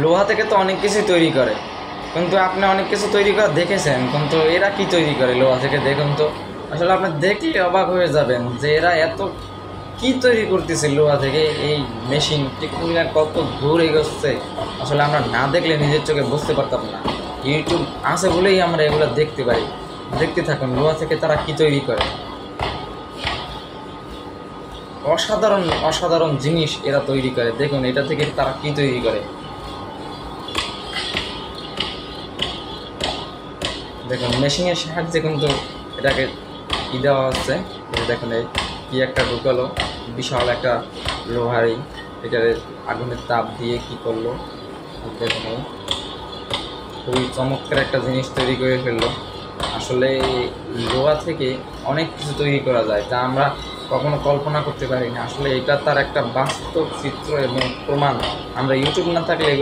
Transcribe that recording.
লোহা থেকে তো অনেক কিছু তৈরি করে, কিন্তু আপনি অনেক কিছু তৈরি করা দেখেছেন, কিন্তু এরা কি তৈরি করে লোহা থেকে দেখুন তো। আসলে আপনি দেখলে অবাক হয়ে যাবেন যে এরা এত কি তৈরি করতেছে লোহা থেকে। এই মেশিন টেকনিক কত দূর এগোচ্ছে, আসলে আমরা না দেখলে নিজের চোখে বুঝতে পারতাম না। ইউটিউব আছে বলেই আমরা এগুলো দেখতে পারি। দেখতে থাকুন লোহা থেকে তারা কি তৈরি করে। অসাধারণ অসাধারণ জিনিস এরা তৈরি করে, দেখুন এটা থেকে তারা কি তৈরি করে। দেখুন মেশিনের সাহায্যে কিন্তু এটাকে কি দেওয়া হচ্ছে। দেখুন এই কি একটা ঢুকালো, বিশাল একটা লোহারি, এটার আগুনের তাপ দিয়ে কি করলো। দেখুন এই খুবই চমৎকার একটা জিনিস তৈরি করে ফেললো। আসলে লোহা থেকে অনেক কিছু তৈরি করা যায় যা আমরা কখনো কল্পনা করতে পারি না। আসলে এটা তার একটা বাস্তব চিত্র এবং প্রমাণ। আমরা ইউটিউব না থাকলে এগুলো